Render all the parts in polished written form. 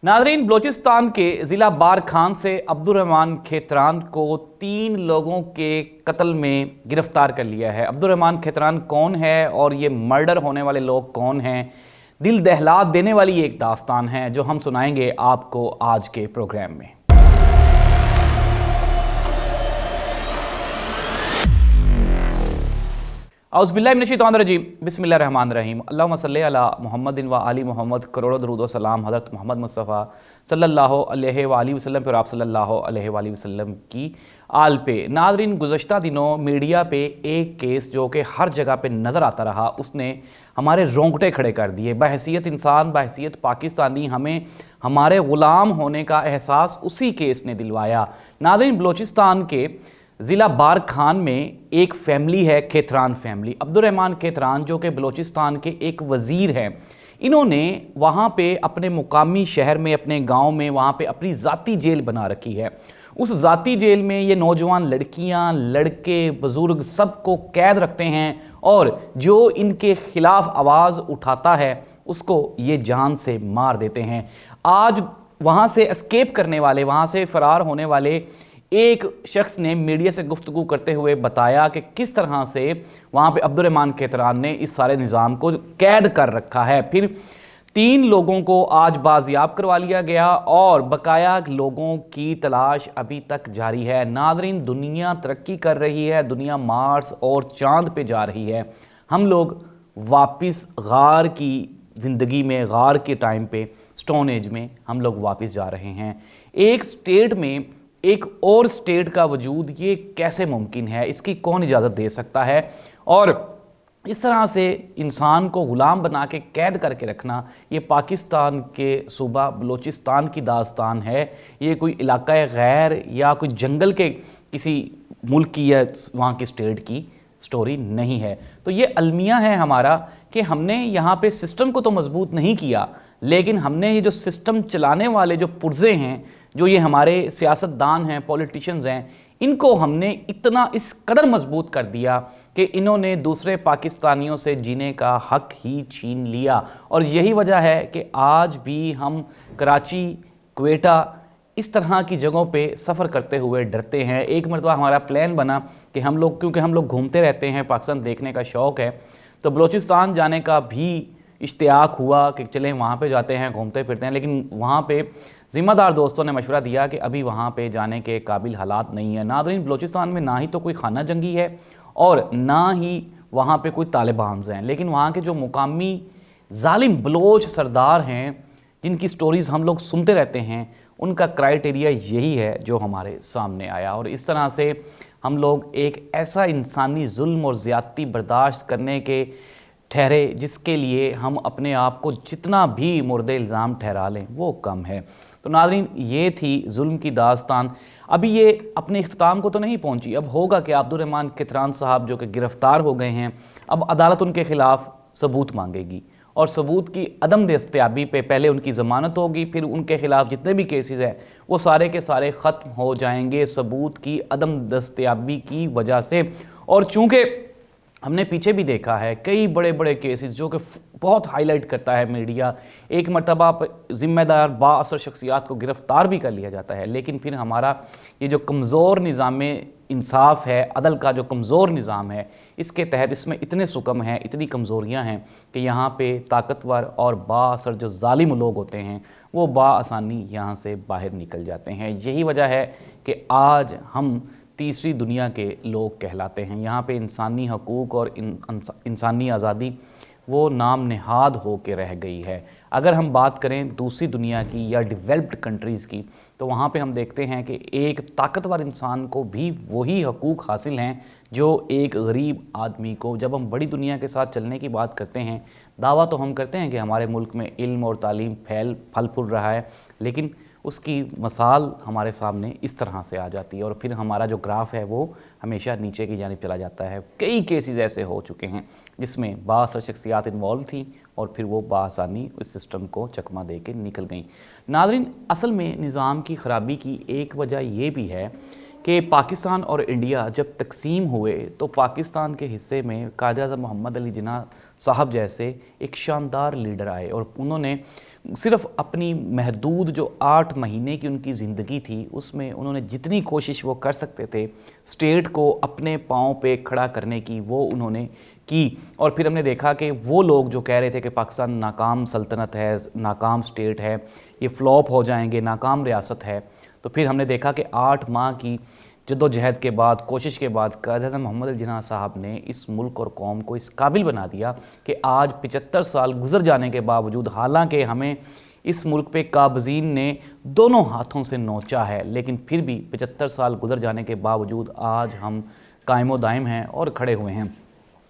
Nadreen, Balochistan के ज़िला बार खान से अब्दुर्रहमान खेतरान को 3 लोगों के कत्ल में गिरफ्तार कर लिया है। अब्दुर्रहमान खेतरान कौन है और ये मर्डर होने वाले लोग कौन हैं, दिल दहला देने वाली एक दास्तान है जो हम सुनाएंगे आपको आज के प्रोग्राम में। औज़ुबिल्लाहि मिनश्शैतानिर्रजीम, बिस्मिल्लाहिर्रहमानिर्रहीम। अल्लाहुम्मा सल्लि अला मुहम्मदिन व आलि मुहम्मद, करोड़ों दरूद व सलाम हज़रत मोहम्मद मुस्तफ़ा सल्लल्लाहु अलैहि व आलिहि वसल्लम पर, आप सल्लल्लाहु अलैहि व आलिहि वसल्लम की आल पे। नादरीन, गुज़श्ता दिनों मीडिया पे एक केस जो कि हर जगह पे नज़र आता रहा, उसने हमारे रोंगटे खड़े कर दिए। बहैसियत इंसान, बहैसियत पाकिस्तानी, हमें हमारे ग़ुलाम होने का एहसास उसी केस ने दिलवाया। नादरीन, बलोचिस्तान के ज़िला बार खान में एक फैमिली है, खेतरान फैमिली। अब्दुर्रहमान खेतरान जो कि बलोचिस्तान के एक वज़ीर हैं, इन्होंने वहाँ पे अपने मुकामी शहर में, अपने गांव में, वहाँ पे अपनी ज़ाती जेल बना रखी है। उस ज़ाती जेल में ये नौजवान लड़कियाँ, लड़के, बुज़ुर्ग सबको कैद रखते हैं और जो इनके ख़िलाफ़ आवाज़ उठाता है उसको ये जान से मार देते हैं। आज वहाँ से एस्केप करने वाले, वहाँ से फ़रार होने वाले एक शख्स ने मीडिया से गुफ्तगू करते हुए बताया कि किस तरह से वहाँ पे अब्दुर्रहमान खेतरान ने इस सारे निज़ाम को कैद कर रखा है। फिर 3 लोगों को आज बाजियाब करवा लिया गया और बकाया लोगों की तलाश अभी तक जारी है। नादरीन, दुनिया तरक्की कर रही है, दुनिया मार्स और चांद पे जा रही है। हम लोग वापस गार की ज़िंदगी में, गार के टाइम पे, स्टोन एज में हम लोग वापस जा रहे हैं। एक स्टेट में एक और स्टेट का वजूद, ये कैसे मुमकिन है? इसकी कौन इजाज़त दे सकता है? और इस तरह से इंसान को ग़ुलाम बना के कैद करके रखना, ये पाकिस्तान के सूबा बलोचिस्तान की दास्तान है। ये कोई इलाका गैर या कोई जंगल के किसी मुल्क की या वहाँ की स्टेट की स्टोरी नहीं है। तो ये अलमिया है हमारा कि हमने यहाँ पे सिस्टम को तो मजबूत नहीं किया, लेकिन हमने ये जो सिस्टम चलाने वाले जो पुर्जे हैं, जो ये हमारे सियासतदान हैं, पॉलिटिशियंस हैं, इनको हमने इतना इस कदर मजबूत कर दिया कि इन्होंने दूसरे पाकिस्तानियों से जीने का हक ही छीन लिया। और यही वजह है कि आज भी हम कराची, क्वेटा, इस तरह की जगहों पे सफ़र करते हुए डरते हैं। एक मरतबा हमारा प्लान बना कि हम लोग, क्योंकि हम लोग घूमते रहते हैं, पाकिस्तान देखने का शौक़ है, तो बलोचिस्तान जाने का भी इश्तियाक हुआ कि चलें वहाँ पे जाते हैं, घूमते फिरते हैं। लेकिन वहाँ पे ज़िम्मेदार दोस्तों ने मशवरा दिया कि अभी वहाँ पे जाने के काबिल हालात नहीं है। नादरीन, बलोचिस्तान में ना ही तो कोई खाना जंगी है और ना ही वहाँ पे कोई तालिबान हैं, लेकिन वहाँ के जो मुकामी जालिम बलोच सरदार हैं, जिनकी स्टोरीज़ हम लोग सुनते रहते हैं, उनका क्राइटेरिया यही है जो हमारे सामने आया। और इस तरह से हम लोग एक ऐसा इंसानी जुल्म और ज़्यादती बर्दाश्त करने के ठहरे जिसके लिए हम अपने आप को जितना भी मुर्दे इल्ज़ाम ठहरा लें वो कम है। तो नादरीन, ये थी जुल्म की दास्तान। अभी ये अपने इख्तिताम को तो नहीं पहुंची। अब होगा कि अब्दुर्रहमान खेतरान साहब जो कि गिरफ़्तार हो गए हैं, अब अदालत उनके ख़िलाफ़ सबूत मांगेगी और सबूत की अदम दस्तयाबी पे पहले उनकी ज़मानत होगी, फिर उनके ख़िलाफ़ जितने भी केसेस हैं वो सारे के सारे ख़त्म हो जाएंगे सबूत की अदम दस्तयाबी की वजह से। और चूँकि हमने पीछे भी देखा है कई बड़े बड़े केसेस जो कि बहुत हाईलाइट करता है मीडिया, एक मरतबा ज़िम्मेदार बाअसर शख्सियात को गिरफ़्तार भी कर लिया जाता है, लेकिन फिर हमारा ये जो कमज़ोर निज़ाम इंसाफ है, अदल का जो कमज़ोर निज़ाम है, इसके तहत इसमें इतने सुकम हैं, इतनी कमज़ोरियाँ हैं कि यहाँ पे ताकतवर और बाअसर जो ज़ालिम लोग होते हैं वो बाआसानी यहाँ से बाहर निकल जाते हैं। यही वजह है कि आज हम तीसरी दुनिया के लोग कहलाते हैं। यहाँ पे इंसानी हकूक़ और इंसानी आज़ादी वो नाम नेहाद हो के रह गई है। अगर हम बात करें दूसरी दुनिया की या डेवलप्ड कंट्रीज़ की, तो वहाँ पे हम देखते हैं कि एक ताकतवर इंसान को भी वही हकूक़ हासिल हैं जो एक गरीब आदमी को। जब हम बड़ी दुनिया के साथ चलने की बात करते हैं, दावा तो हम करते हैं कि हमारे मुल्क में इल्म और तालीम फल फूल रहा है, लेकिन उसकी मिसाल हमारे सामने इस तरह से आ जाती है और फिर हमारा जो ग्राफ है वो हमेशा नीचे की जानिब चला जाता है। कई केसेस ऐसे हो चुके हैं जिसमें बाअसर शख्सियात इन्वॉल्व थी और फिर वो बासानी इस सिस्टम को चकमा दे के निकल गई। नादरीन, असल में निज़ाम की ख़राबी की एक वजह ये भी है कि पाकिस्तान और इंडिया जब तकसीम हुए तो पाकिस्तान के हिस्से में क़ायद-ए-आज़म मोहम्मद अली जिन्ना साहब जैसे एक शानदार लीडर आए और उन्होंने صرف اپنی محدود جو 8 مہینے کی ان کی زندگی تھی اس میں انہوں نے جتنی کوشش وہ کر سکتے تھے اسٹیٹ کو اپنے پاؤں پہ کھڑا کرنے کی وہ انہوں نے کی. اور پھر ہم نے دیکھا کہ وہ لوگ جو کہہ رہے تھے کہ پاکستان ناکام سلطنت ہے، ناکام اسٹیٹ ہے، یہ فلاپ ہو جائیں گے، ناکام ریاست ہے، تو پھر ہم نے دیکھا کہ 8 ماہ کی جد و جہد کے بعد، کوشش کے بعد قائد اعظم محمد علی جناح صاحب نے اس ملک اور قوم کو اس قابل بنا دیا کہ آج 75 سال گزر جانے کے باوجود، حالانکہ ہمیں اس ملک پہ قابضین نے دونوں ہاتھوں سے نوچا ہے، لیکن پھر بھی 75 سال گزر جانے کے باوجود آج ہم قائم و دائم ہیں اور کھڑے ہوئے ہیں.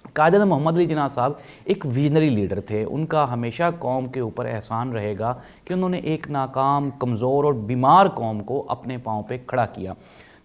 قائد اعظم محمد علی جناح صاحب ایک ویژنری لیڈر تھے. ان کا ہمیشہ قوم کے اوپر احسان رہے گا کہ انہوں نے ایک ناکام، کمزور اور بیمار قوم کو اپنے پاؤں پہ کھڑا کیا.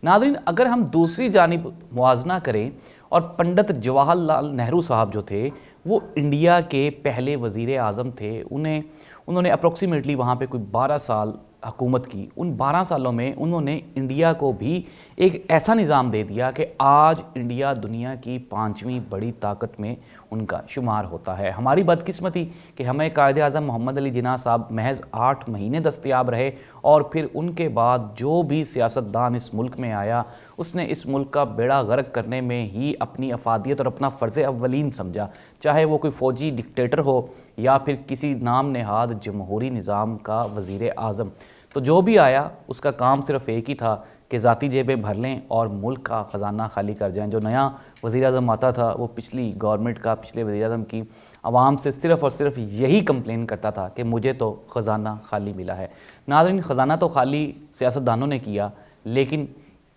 ناظرین، اگر ہم دوسری جانب موازنہ کریں اور پنڈت جواہر لال نہرو صاحب جو تھے وہ انڈیا کے پہلے وزیر اعظم تھے. انہوں نے اپروکسیمیٹلی وہاں پہ کوئی 12 سال حکومت کی. ان 12 سالوں میں انہوں نے انڈیا کو بھی ایک ایسا نظام دے دیا کہ آج انڈیا دنیا کی 5ویں بڑی طاقت میں ان کا شمار ہوتا ہے. ہماری بدقسمتی کہ ہمیں قائد اعظم محمد علی جناح صاحب محض 8 مہینے دستیاب رہے اور پھر ان کے بعد جو بھی سیاستدان اس ملک میں آیا اس نے اس ملک کا بیڑا غرق کرنے میں ہی اپنی افادیت اور اپنا فرض اولین سمجھا، چاہے وہ کوئی فوجی ڈکٹیٹر ہو یا پھر کسی نام نہاد جمہوری نظام کا وزیر اعظم. تو جو بھی آیا اس کا کام صرف ایک ہی تھا کہ ذاتی جیبیں بھر لیں اور ملک کا خزانہ خالی کر جائیں. جو نیا وزیر اعظم آتا تھا وہ پچھلی گورنمنٹ کا، پچھلے وزیر اعظم کی عوام سے صرف اور صرف یہی کمپلین کرتا تھا کہ مجھے تو خزانہ خالی ملا ہے. ناظرین، خزانہ تو خالی سیاستدانوں نے کیا، لیکن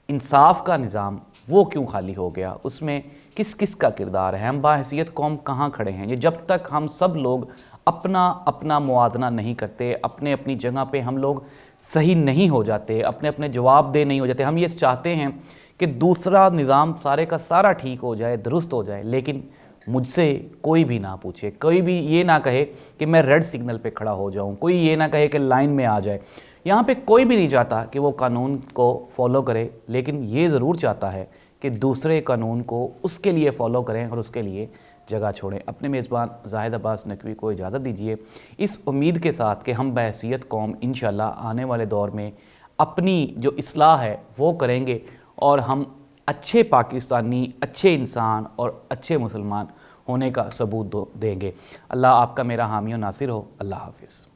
انصاف کا نظام وہ کیوں خالی ہو گیا؟ اس میں کس کس کا کردار ہے؟ ہم باحیثیت قوم کہاں کھڑے ہیں؟ یہ جب تک ہم سب لوگ اپنا موازنہ نہیں کرتے، اپنے اپنی جگہ پہ ہم لوگ صحیح نہیں ہو جاتے، اپنے جواب دہ نہیں ہو جاتے. ہم یہ چاہتے ہیں کہ دوسرا نظام سارے کا سارا ٹھیک ہو جائے، درست ہو جائے، لیکن مجھ سے کوئی بھی نہ پوچھے، کوئی بھی یہ نہ کہے کہ میں ریڈ سگنل پہ کھڑا ہو جاؤں، کوئی یہ نہ کہے کہ لائن میں آ جائے. یہاں پہ کوئی بھی نہیں چاہتا کہ وہ قانون کو فالو کرے، لیکن یہ ضرور چاہتا ہے کہ دوسرے قانون کو اس کے لیے فالو کریں اور اس کے لیے جگہ چھوڑیں. اپنے میزبان زاہد عباس نقوی کو اجازت دیجیے اس امید کے ساتھ کہ ہم بحیثیت قوم انشاءاللہ آنے والے دور میں اپنی جو اصلاح ہے وہ کریں گے اور ہم اچھے پاکستانی، اچھے انسان اور اچھے مسلمان ہونے کا ثبوت دیں گے. اللہ آپ کا میرا حامی و ناصر ہو. اللہ حافظ.